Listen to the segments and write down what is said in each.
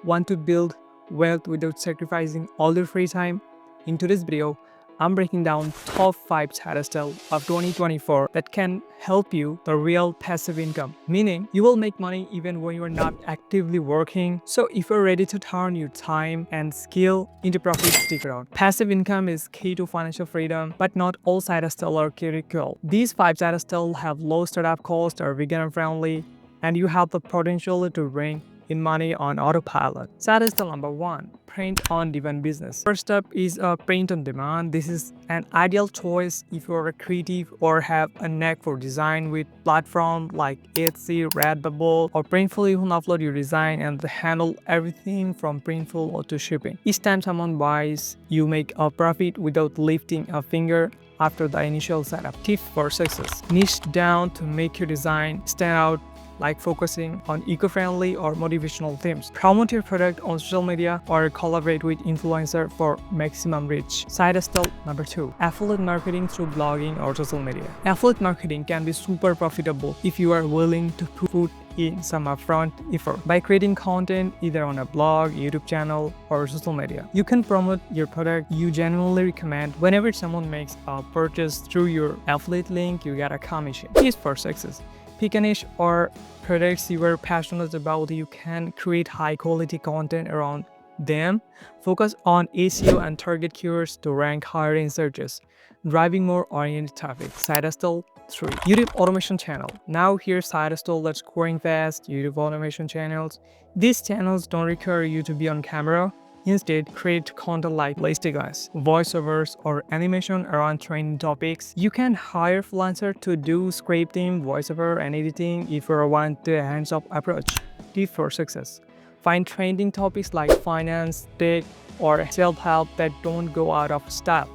Want to build wealth without sacrificing all your free time? In today's video, I'm breaking down top 5 side hustle of 2024 that can help you the real passive income, meaning you will make money even when you're not actively working. So if you're ready to turn your time and skill into profit, stick around. Passive income is key to financial freedom, but not all side hustle are critical. These 5 side hustle have low startup cost, are beginner friendly, and you have the potential to bring in money on autopilot. Side hustle number 1, print on demand business. First up is a print on demand. This is an ideal choice if you're a creative or have a knack for design with platform like Etsy, Redbubble, or Printful. You can upload your design and handle everything from Printful to shipping. Each time someone buys, you make a profit without lifting a finger after the initial setup. Tip for success: niche down to make your design stand out, like focusing on eco-friendly or motivational themes. Promote your product on social media or collaborate with influencers for maximum reach. Side hustle number 2, affiliate marketing through blogging or social media. Affiliate marketing can be super profitable if you are willing to put in some upfront effort. By creating content either on a blog, YouTube channel, or social media, you can promote your product you genuinely recommend. Whenever someone makes a purchase through your affiliate link, you get a commission. Keys for success: pick a niche or products you are passionate about. You can create high quality content around them. Focus on SEO and target keywords to rank higher in searches, driving more oriented traffic. Side hustle 3, YouTube automation channel. Now here's side hustle that's growing fast: YouTube automation channels. These channels don't require you to be on camera. Instead, create content like listicles, voiceovers, or animation around trending topics. You can hire freelancers to do scripting, voiceover, and editing if you want a hands-off approach. Tip for success: find trending topics like finance, tech, or self-help that don't go out of style.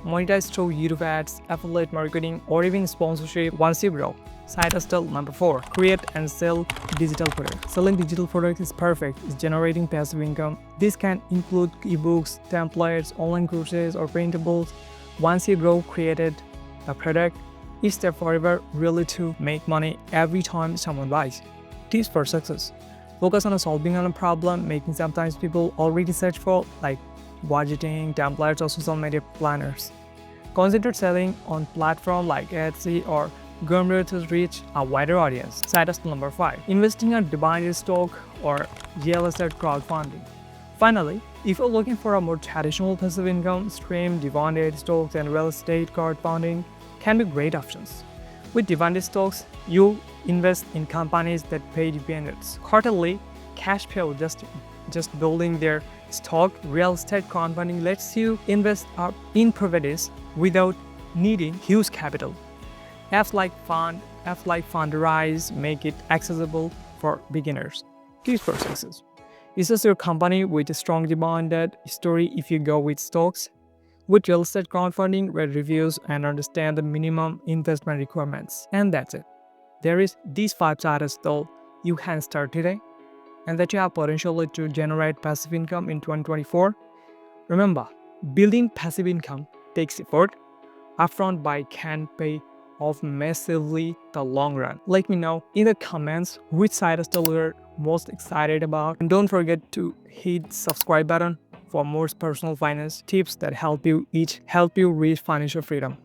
Monetize through YouTube ads, affiliate marketing, or even sponsorship once you grow. Side hustle number 4, create and sell digital products. Selling digital products is perfect. It's generating passive income. This can include ebooks, templates, online courses, or printables. Once you grow created a product, it's there forever, really to make money every time someone buys. Tips for success: focus on solving a problem, making sometimes people already search for, like budgeting, templates, or social media planners. Consider selling on platforms like Etsy or Gumroad to reach a wider audience. Side hustle number 5, investing in dividend stock or real estate crowdfunding. Finally, if you're looking for a more traditional passive income stream, dividend stocks and real estate crowdfunding can be great options. With dividend stocks, you invest in companies that pay dividends quarterly, cash flow just building their stock. Real estate crowdfunding lets you invest in properties without needing huge capital. Apps like Fundrise make it accessible for beginners. Tips for success: this is your company with a strong dividend story if you go with stocks. With real estate crowdfunding, read reviews and understand the minimum investment requirements. And that's it. There is these 5 charters though you can start today, and that you have potential to generate passive income in 2024. Remember, building passive income takes effort. Upfront buy can pay off massively the long run. Let me know in the comments which side hustle you're most excited about, and don't forget to hit subscribe button for more personal finance tips that help you reach financial freedom.